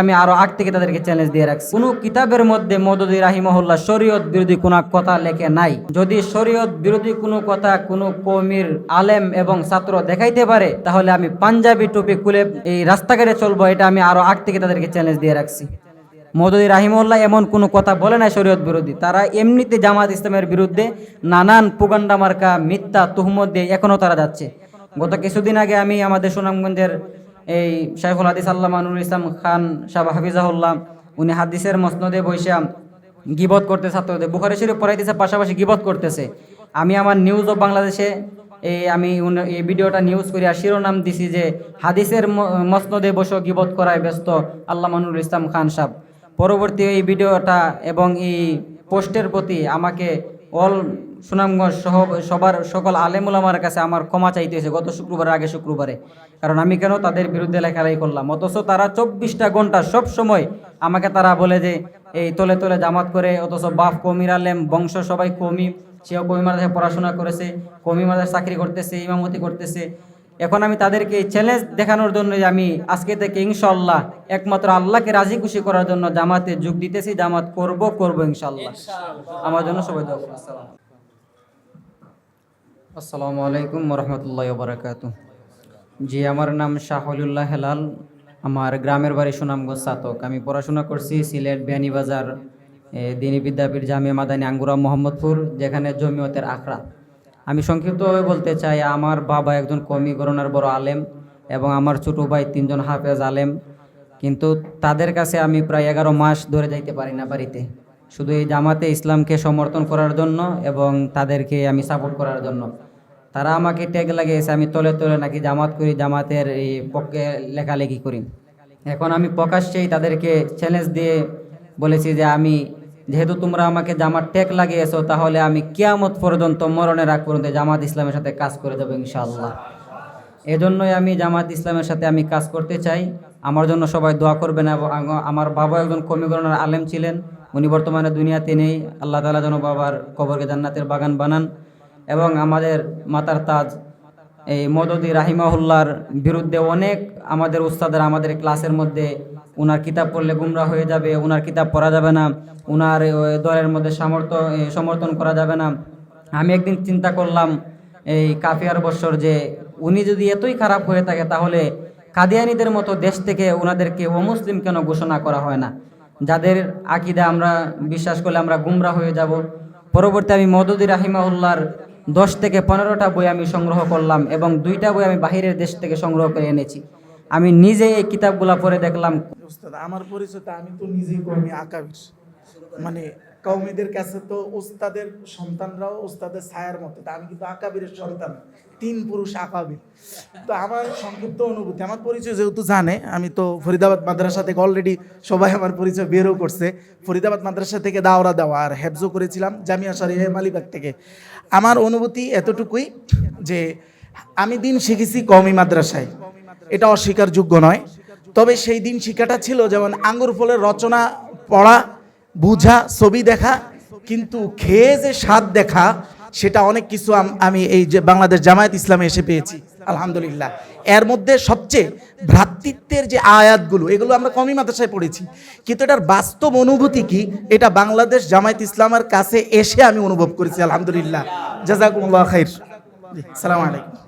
আমি আরো আগ থেকে তাদেরকে চ্যালেঞ্জ দিয়ে রাখছি। কোন কিতাবের মধ্যে মওদুদী রাহিমাহুল্লাহ শরীয়ত বিরোধী কোনো কথা লেখে নাই। যদি শরীয়ত বিরোধী কোনো কথা কোনো কওমির আলেম এবং ছাত্র দেখাইতে পারে, তাহলে আমি পাঞ্জাবি টুপি খুলে এই রাস্তাঘাটে চলবো। এটা আমি আরো আগ থেকে তাদেরকে চ্যালেঞ্জ দিয়ে রাখছি। মওদুদী রাহিমাহুল্লাহ এমন কোনো কথা বলে নাই শরীয়ত বিরোধী। তারা এমনিতে জামাত ইসলামের বিরুদ্ধে নানান পুগান্ডা মার্কা মিথ্যা তুহমত দিয়ে এখনো তারা যাচ্ছে। গত কিছুদিন আগে আমি আমাদের সুনামগঞ্জের এই শাইখুল হাদিস আল্লামা নুরুল ইসলাম খান সাহেব হাফিজাহুল্লাহ, উনি হাদিসের মসনদে বৈশা গিবত করতে ছাত্রদের বুখারী শরীফ পড়াইতেছে, পাশাপাশি গিবত করতেছে। আমি আমার নিউজ অফ বাংলাদেশে আমি এই ভিডিওটা নিউজ করি আর শিরোনাম দিছি যে হাদিসের মসনদে বসে গিবত করায় ব্যস্ত আল্লামা নুরুল ইসলাম খান সাহেব। পরবর্তী এই ভিডিওটা এবং এই পোস্টের প্রতি আমাকে অল সুনামগঞ্জ সহ সকল আলেম উলামার কাছে আমার ক্ষমা চাইতে হয়েছে গত শুক্রবারের আগে শুক্রবারে। কারণ আমি কেন তাদের বিরুদ্ধে লেখালেখি করলাম, অথচ তারা 24টা ঘন্টা সব সময় আমাকে তারা বলে যে এই তলে তলে জামাত করে, অথচ বাপ কওমির আলেম, বংশ সবাই কওমি, সেও কওমি মাদ্রাসায় পড়াশোনা করেছে, কওমি মাদ্রাসায় চাকরি করতেছে, ইমামতি করতেছে। এখন আমি তাদেরকে চ্যালেঞ্জ দেখানোর জন্য যে আমি আজকে থেকে ইনশাআল্লাহ একমাত্র আল্লাহকে রাজি খুশি করার জন্য জামাতে যোগ দিতেছি, জামাত করব ইনশাআল্লাহ। আমার জন্য সবাই দোয়া করুন। আসসালামু আলাইকুম ওয়া রাহমাতুল্লাহি ওয়া বারাকাতুহু। জি, আমার নাম শাহুলুল্লাহ হেলাল, আমার গ্রামের বাড়ি সুনামগঞ্জ সাতক। আমি পড়াশোনা করছি সিলেট বিয়ানীবাজার দ্বীনি বিদ্যাপীঠ জামিয়া মাদানী আঙ্গুরা মোহাম্মদপুর, যেখানে জমিয়তের আখড়া। আমি সংক্ষিপ্তভাবে বলতে চাই, আমার বাবা একজন কওমি গণনার বড় আলেম এবং আমার ছোটো ভাই 3 জন হাফেজ আলেম, কিন্তু তাদের কাছে আমি প্রায় 11 মাস ধরে যাইতে পারি না বাড়িতে, শুধু এই জামাতে ইসলামকে সমর্থন করার জন্য এবং তাদেরকে আমি সাপোর্ট করার জন্য। তারা আমাকে ট্যাগ লাগিয়েছে আমি তলে তলে নাকি জামাত করি, জামাতের এই পক্ষে লেখালেখি করি। এখন আমি প্রকাশ্যেই তাদেরকে চ্যালেঞ্জ দিয়ে বলেছি যে আমি যেহেতু তোমরা আমাকে জামাত ট্যাগ লাগিয়েছো, তাহলে আমি কিয়ামত পর্যন্ত মরণের আগ পর্যন্ত জামাত ইসলামের সাথে কাজ করে যাবো ইনশাআল্লাহ। এজন্যই আমি জামাত ইসলামের সাথে আমি কাজ করতে চাই। আমার জন্য সবাই দোয়া করবেন। এবং আমার বাবা একজন কওমি গণনার আলেম ছিলেন, উনি বর্তমানে দুনিয়াতে নেই। আল্লাহ তাআলা যেন বাবার কবরকে জান্নাতের বাগান বানান। এবং আমাদের মাতার তাজ এই মওদুদী রাহিমাহুল্লাহর বিরুদ্ধে অনেক আমাদের উস্তাদের আমাদের ক্লাসের মধ্যে উনার কিতাব পড়লে গুমরা হয়ে যাবে, উনার কিতাব পড়া যাবে না, উনার দলের মধ্যে সমর্থন করা যাবে না। আমি একদিন চিন্তা করলাম এই কাফিয়ার বৎসর যে উনি যদি এতই খারাপ হয়ে থাকে, তাহলে কাদিয়ানীদের মতো দেশ থেকে ওনাদেরকে অমুসলিম কেন ঘোষণা করা হয় না, যাদের আকীদা আমরা বিশ্বাস করলে আমরা গুমরা হয়ে যাব। পরবর্তী আমি মওদুদী রাহিমাহুল্লাহর 10 থেকে 15টা বই আমি সংগ্রহ করলাম এবং 2টা বই আমি বাহিরের দেশ থেকে সংগ্রহ করে এনেছি। আমি নিজে এই কিতাবগুলা পড়ে দেখলাম। উস্তাদ, আমার পরিচয় আমি তো নিজেই কওমি আকাবির, মানে কওমিদের কাছে তো উস্তাদের সন্তানরাও উস্তাদের ছায়ার মতো, আমি কিন্তু আকাবিরের সন্তান, 3 পুরুষ আকাবির। তো আমার সংক্ষিপ্ত অনুভূতি, আমার পরিচয় যেহেতু জানে, আমি তো ফরিদাবাদ মাদ্রাসা থেকে অলরেডি সবাই আমার পরিচয় বেরও করছে। ফরিদাবাদ মাদ্রাসা থেকে দাওরা দেওয়া আর হেফজও করেছিলাম জামিয়া শরীফ মালিবাগ থেকে। আমার অনুভূতি এতটুকুই যে আমি দিন শিখেছি কওমি মাদ্রাসায়, এটা অস্বীকারযোগ্য নয়। তবে সেই দিন শিক্ষাটা ছিল যেমন আঙ্গুর ফলের রচনা পড়া, বুঝা, ছবি দেখা, কিন্তু খেয়ে যে স্বাদ দেখা, সেটা অনেক কিছু আমি এই যে বাংলাদেশ জামায়াত ইসলামে এসে পেয়েছি আলহামদুলিল্লাহ। এর মধ্যে সবচেয়ে ভ্রাতৃত্বের যে আয়াতগুলো, এগুলো আমরা কওমি মাদ্রাসায় পড়েছি, কিন্তু এটার বাস্তব অনুভূতি কি, এটা বাংলাদেশ জামায়াত ইসলামের কাছে এসে আমি অনুভব করেছি আলহামদুলিল্লাহ। জাযাকুমুল্লাহ খাইর। আসসালামু আলাইকুম।